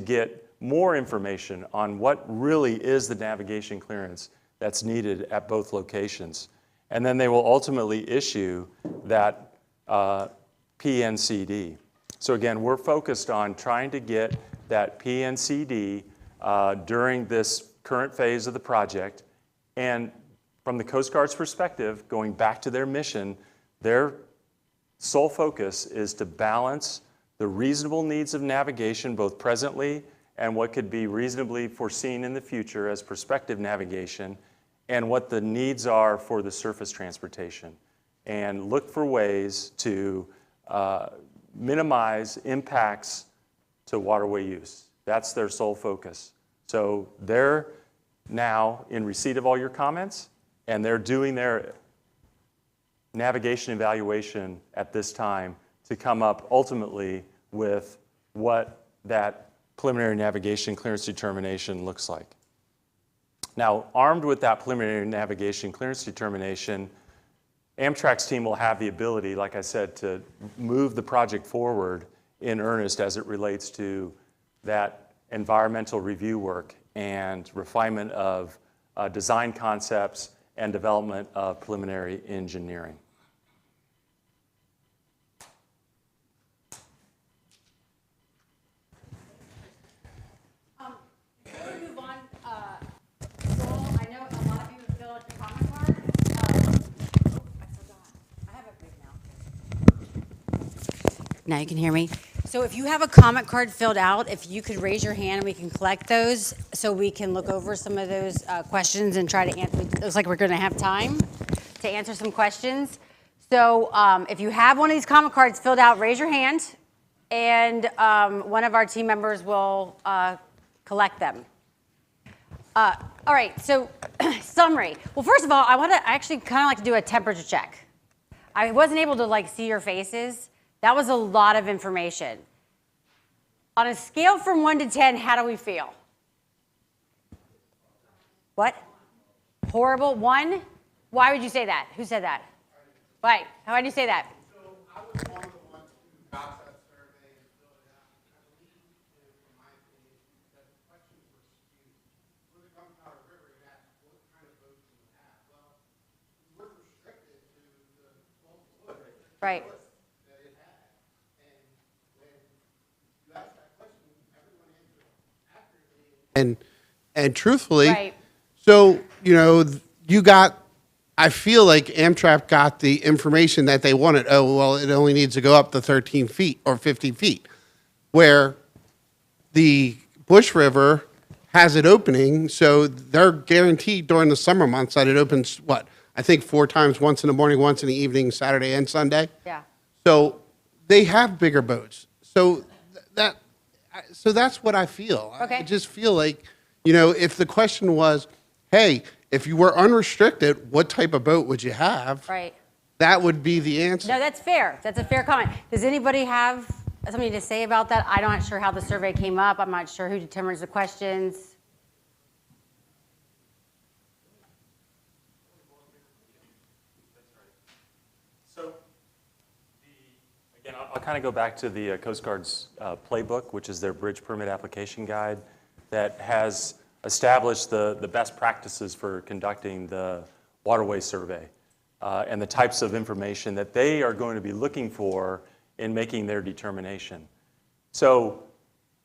get more information on what really is the navigation clearance that's needed at both locations. And then they will ultimately issue that PNCD. So again, we're focused on trying to get that PNCD during this current phase of the project. And from the Coast Guard's perspective, going back to their mission, their sole focus is to balance the reasonable needs of navigation, both presently and what could be reasonably foreseen in the future as prospective navigation, and what the needs are for the surface transportation, and look for ways to minimize impacts to waterway use. That's their sole focus. So they're now in receipt of all your comments, and they're doing their navigation evaluation at this time to come up ultimately with what that preliminary navigation clearance determination looks like. Now, armed with that preliminary navigation clearance determination, Amtrak's team will have the ability, like I said, to move the project forward in earnest as it relates to that environmental review work and refinement of design concepts and development of preliminary engineering. Before we move on, Joel, I know a lot of you have filled out your comment card. I forgot. I have it right now. Now you can hear me. So if you have a comment card filled out, if you could raise your hand, we can collect those so we can look over some of those questions and try to answer. It looks like we're going to have time to answer some questions. So if you have one of these comment cards filled out, raise your hand, and one of our team members will collect them. All right, so summary. Well, first of all, I actually kind of like to do a temperature check. I wasn't able to see your faces. That was a lot of information. On a scale from 1 to 10, how do we feel? What? Horrible? 1? Why would you say that? Who said that? Why? Why do you say that? So I was one of the ones who got that survey and filled it out. I believe, from my opinion, that the questions were skewed. For the Gunpowder River, you asked what kind of votes you would have. Well, we're restricted to the local vote Right. that it had. And when you asked that question, everyone answered accurately. And truthfully, Right. so, you got, I feel like Amtrak got the information that they wanted. Oh, well, it only needs to go up to 13 feet or 50 feet. Where the Bush River has it opening, so they're guaranteed during the summer months that it opens, what, I think 4 times, once in the morning, once in the evening, Saturday and Sunday. Yeah. So they have bigger boats. So that's what I feel. Okay. I just feel like, if the question was, hey, if you were unrestricted, what type of boat would you have? Right. That would be the answer. No, that's fair. That's a fair comment. Does anybody have something to say about that? I'm not sure how the survey came up. I'm not sure who determines the questions. So, again, I'll kind of go back to the Coast Guard's playbook, which is their bridge permit application guide that has established the best practices for conducting the waterway survey and the types of information that they are going to be looking for in making their determination. So,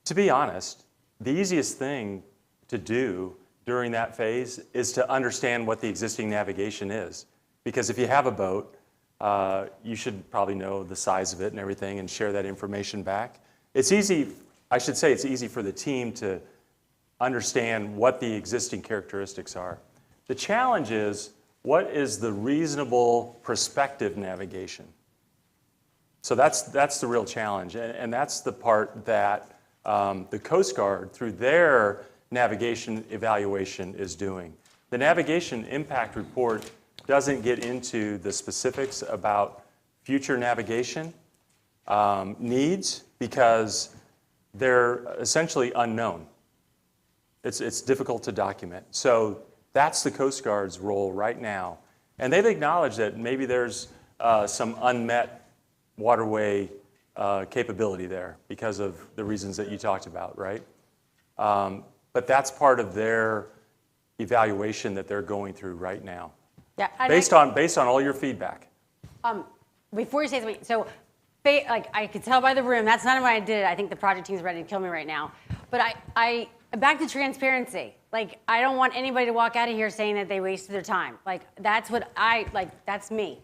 to be honest, the easiest thing to do during that phase is to understand what the existing navigation is. Because if you have a boat, you should probably know the size of it and everything and share that information back. It's easy, I should say it's easy for the team to understand what the existing characteristics are. The challenge is, what is the reasonable prospective navigation? So that's the real challenge, and that's the part that the Coast Guard, through their navigation evaluation, is doing. The navigation impact report doesn't get into the specifics about future navigation needs because they're essentially unknown. It's difficult to document. So that's the Coast Guard's role right now. And they've acknowledged that maybe there's some unmet waterway capability there because of the reasons that you talked about, right? But that's part of their evaluation that they're going through right now. Yeah. Based on all your feedback. Before you say something, so like I could tell by the room, that's not what I did. I think the project team's ready to kill me right now. But I back to transparency. Like, I don't want anybody to walk out of here saying that they wasted their time. Like, that's what that's me.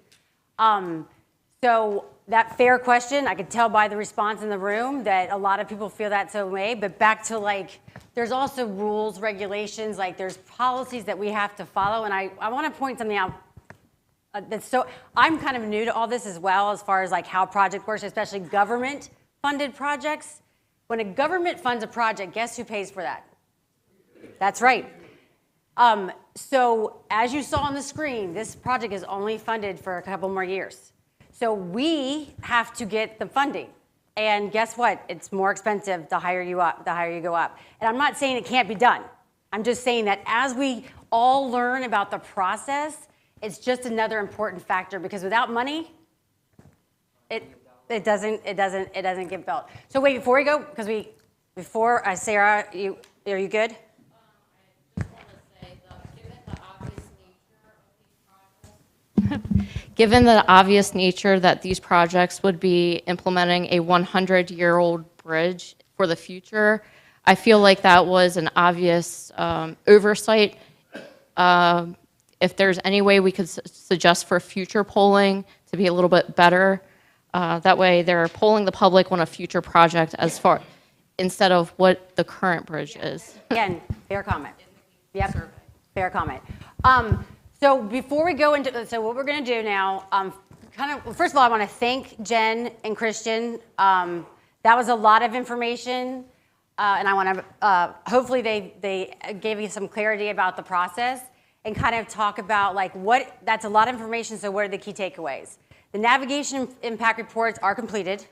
So that fair question, I could tell by the response in the room that a lot of people feel that so way, but back to there's also rules, regulations, there's policies that we have to follow, and I want to point something out. I'm kind of new to all this as well, as far as how project works, especially government-funded projects. When a government funds a project, guess who pays for that? That's right. So as you saw on the screen, this project is only funded for a couple more years. So we have to get the funding. And guess what? It's more expensive the higher you go up. And I'm not saying it can't be done. I'm just saying that as we all learn about the process, it's just another important factor, because without money, it doesn't get built. So wait, before we go, Sarah, are you good? Given the obvious nature that these projects would be implementing a 100-year-old bridge for the future, I feel like that was an obvious oversight. If there's any way we could suggest for future polling to be a little bit better, that way they're polling the public on a future project instead of what the current bridge is. Again, fair comment. Yep, fair comment. So before we go into, what we're going to do now, first of all, I want to thank Jen and Christian. That was a lot of information, and I want to, hopefully they gave you some clarity about the process and kind of talk about that's a lot of information, so what are the key takeaways? The navigation impact reports are completed.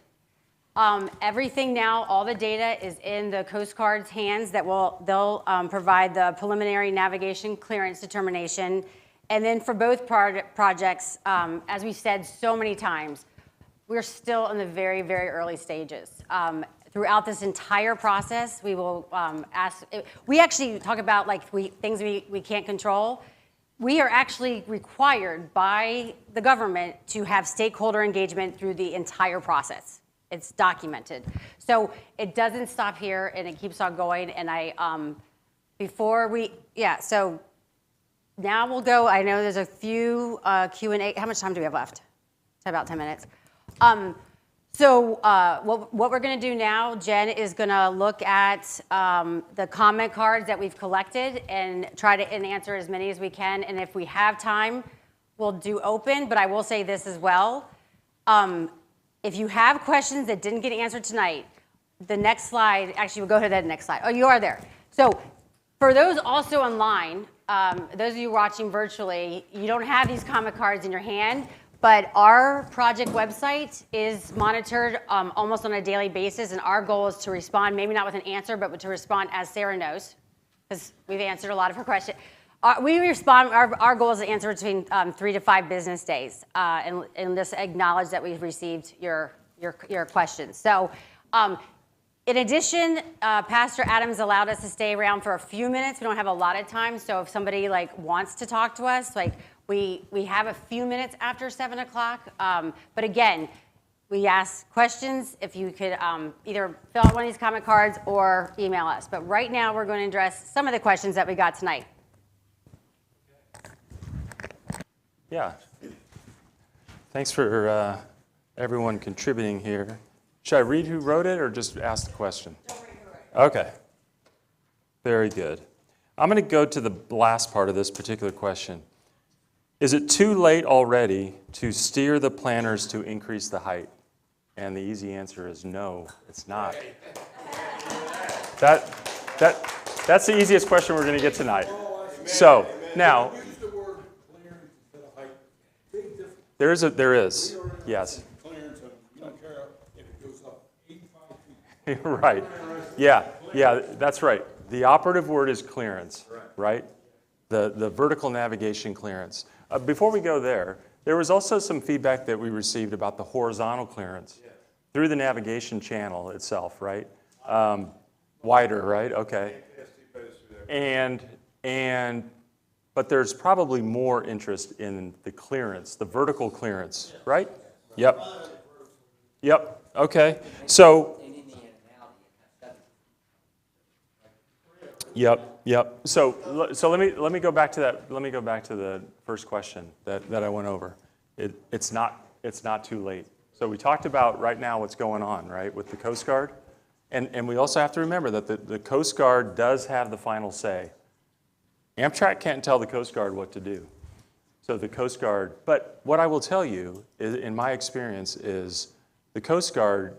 Everything now, all the data is in the Coast Guard's hands they'll provide the preliminary navigation clearance determination. And then for both projects, as we said so many times, we're still in the very, very early stages. Throughout this entire process, we will we actually talk about things we can't control. We are actually required by the government to have stakeholder engagement through the entire process. It's documented. So it doesn't stop here, and it keeps on going. And so now we'll go. I know there's a few Q&A. How much time do we have left? It's about 10 minutes. So what we're going to do now, Jen is going to look at the comment cards that we've collected and try to answer as many as we can. And if we have time, we'll do open. But I will say this as well. If you have questions that didn't get answered tonight, the next slide, actually we'll go to that next slide. Oh, you are there. So for those also online, those of you watching virtually, you don't have these comment cards in your hand. But our project website is monitored almost on a daily basis, and our goal is to respond, maybe not with an answer, but to respond as Sarah knows, because we've answered a lot of her questions. Our goal is to answer between 3 to 5 business days, and just acknowledge that we've received your questions. So in addition, Pastor Adams allowed us to stay around for a few minutes. We don't have a lot of time, so if somebody wants to talk to us, we have a few minutes after 7 o'clock, but again, we ask questions. If you could either fill out one of these comment cards or email us. But right now, we're going to address some of the questions that we got tonight. Yeah. Thanks for everyone contributing here. Should I read who wrote it or just ask the question? Okay. Very good. I'm going to go to the last part of this particular question. Is it too late already to steer the planners to increase the height? And the easy answer is no, it's not. That's the easiest question we're going to get tonight. So now, there is, yes. Clearance, you don't care if it goes up 85 feet. Right. Yeah, that's right. The operative word is clearance, right? The vertical navigation clearance. Before we go there was also some feedback that we received about the horizontal clearance through the navigation channel itself, right? Wider, right? Okay. But there's probably more interest in the clearance, the vertical clearance, right? Yep. Okay. So. Yep. So let me go back to that. Let me go back to the first question that I went over. It's not too late. So we talked about right now what's going on, right, with the Coast Guard, and we also have to remember that the Coast Guard does have the final say. Amtrak can't tell the Coast Guard what to do. So the Coast Guard. But what I will tell you, in my experience, is the Coast Guard.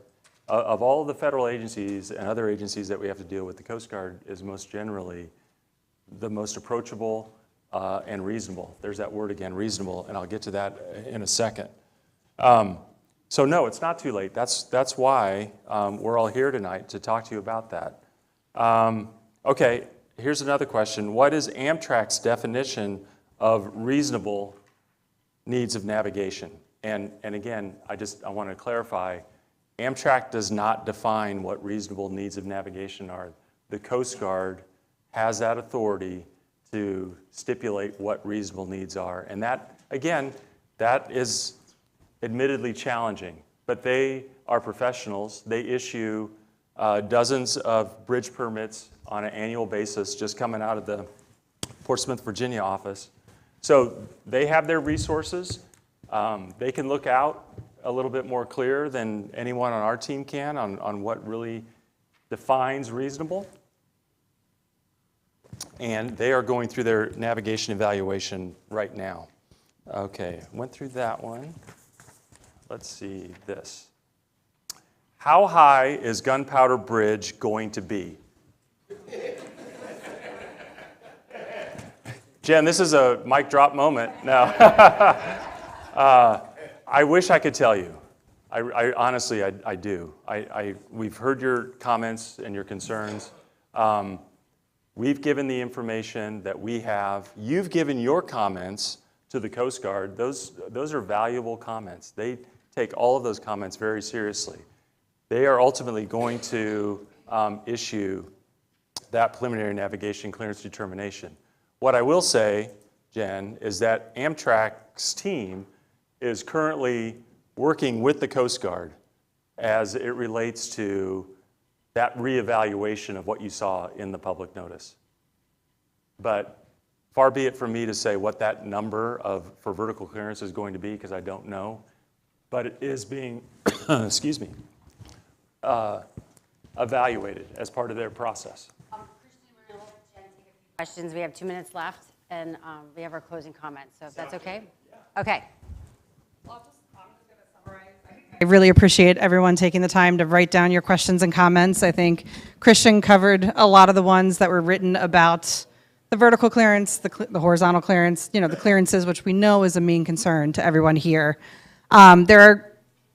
Of all of the federal agencies and other agencies that we have to deal with, the Coast Guard is most generally the most approachable and reasonable. There's that word again, reasonable, and I'll get to that in a second. So no, it's not too late. That's why we're all here tonight to talk to you about that. Okay, here's another question. What is Amtrak's definition of reasonable needs of navigation? And again, I want to clarify, Amtrak does not define what reasonable needs of navigation are. The Coast Guard has that authority to stipulate what reasonable needs are. And that, again, that is admittedly challenging. But they are professionals. They issue dozens of bridge permits on an annual basis, just coming out of the Portsmouth, Virginia office. So they have their resources. They can look out a little bit more clear than anyone on our team can on what really defines reasonable. And they are going through their navigation evaluation right now. Okay, went through that one. Let's see this. How high is Gunpowder Bridge going to be? Jen, this is a mic drop moment. No. I wish I could tell you. I honestly do. We've heard your comments and your concerns. We've given the information that we have. You've given your comments to the Coast Guard. Those are valuable comments. They take all of those comments very seriously. They are ultimately going to issue that preliminary navigation clearance determination. What I will say, Jen, is that Amtrak's team is currently working with the Coast Guard as it relates to that reevaluation of what you saw in the public notice. But far be it from me to say what that number for vertical clearance is going to be, because I don't know. But it is being excuse me, evaluated as part of their process. Christian, we're going to let Jen take a few questions. We have 2 minutes left, and we have our closing comments, so if that's okay? Okay. I really appreciate everyone taking the time to write down your questions and comments. I think Christian covered a lot of the ones that were written about the vertical clearance, the horizontal clearance, the clearances, which we know is a main concern to everyone here. I'm going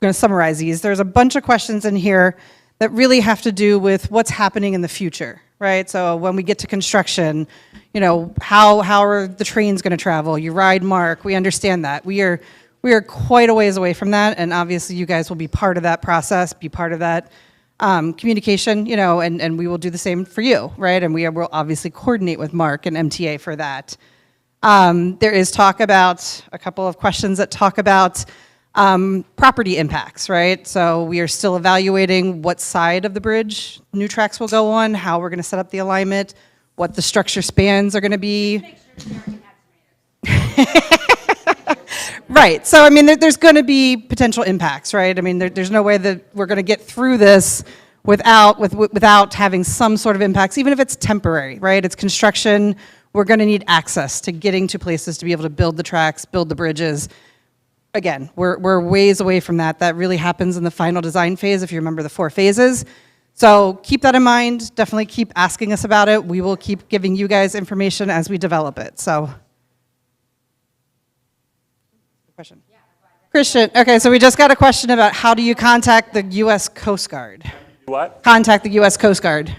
to summarize these. There's a bunch of questions in here that really have to do with what's happening in the future, right? So when we get to construction, how are the trains going to travel? You ride MARC, we understand that. We are quite a ways away from that, and obviously you guys will be part of that process, be part of that communication, and we will do the same for you, right? And we will obviously coordinate with MARC and MTA for that. There is talk about, a couple of questions that talk about property impacts, right? So we are still evaluating what side of the bridge new tracks will go on, how we're going to set up the alignment, what the structure spans are going to be. Right. So, there's going to be potential impacts, right? There's no way that we're going to get through this without having some sort of impacts, even if it's temporary, right? It's construction. We're going to need access to getting to places to be able to build the tracks, build the bridges. Again, we're ways away from that. That really happens in the final design phase, if you remember the 4 phases. So keep that in mind. Definitely keep asking us about it. We will keep giving you guys information as we develop it. So. Question. Christian, okay, so we just got a question about how do you contact the U.S. Coast Guard? What? Contact the U.S. Coast Guard.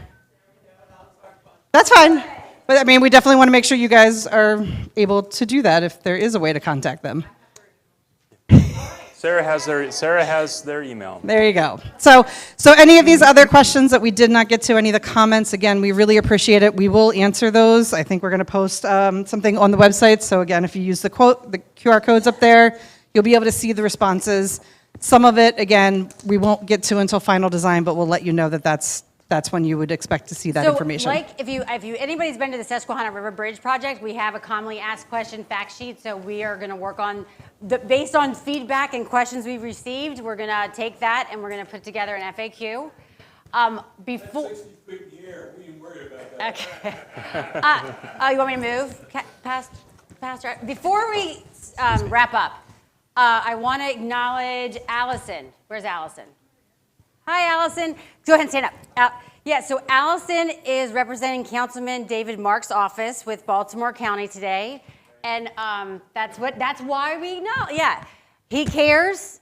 That's fine. But we definitely want to make sure you guys are able to do that if there is a way to contact them. Sarah has their email. There you go. So any of these other questions that we did not get to, any of the comments, again, we really appreciate it. We will answer those. I think we're going to post something on the website. So again, if you use the QR codes up there, you'll be able to see the responses. Some of it, again, we won't get to until final design, but we'll let you know that that's when you would expect to see that information. So, if anybody's been to the Susquehanna River Bridge project, we have a commonly asked question fact sheet. So we are going to work on, based on feedback and questions we've received, we're going to take that and we're going to put together an FAQ. Before. 60 feet in the air. We ain't worried about that. Okay. You want me to move, Pastor? Before we wrap up, I want to acknowledge Allison. Where's Allison? Hi, Allison. Go ahead and stand up. So Allison is representing Councilman David Mark's office with Baltimore County today, and that's why we know. Yeah, he cares.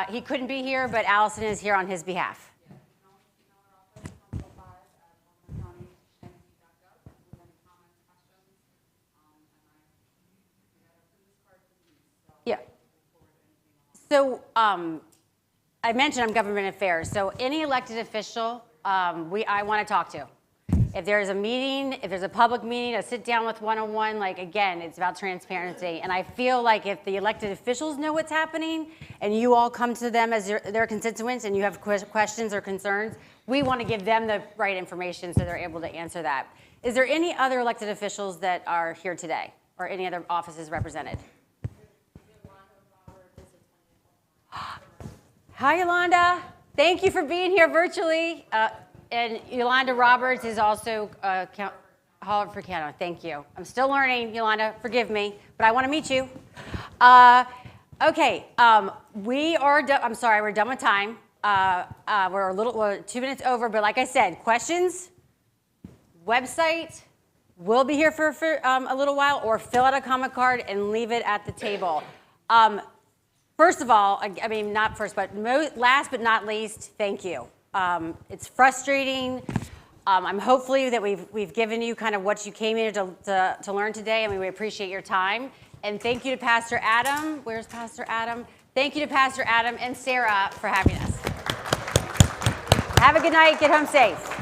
He couldn't be here, but Allison is here on his behalf. Yeah. So. I mentioned I'm government affairs, so any elected official I want to talk to. If there's a meeting, if there's a public meeting, a sit down with one-on-one, again, it's about transparency. And I feel like if the elected officials know what's happening and you all come to them as their constituents and you have questions or concerns, we want to give them the right information so they're able to answer that. Is there any other elected officials that are here today or any other offices represented? Hi, Yolanda. Thank you for being here virtually. And Yolanda Roberts is also Hall for Canada. Thank you. I'm still learning, Yolanda. Forgive me, but I want to meet you. Okay. We are done. I'm sorry, we're done with time. We're 2 minutes over, but like I said, questions, website. We'll be here for a little while, or fill out a comment card and leave it at the table. First of all, not first, but last but not least, thank you. It's frustrating. I'm hopefully that we've given you kind of what you came here to learn today. We appreciate your time. And thank you to Pastor Adam. Where's Pastor Adam? Thank you to Pastor Adam and Sarah for having us. Have a good night. Get home safe.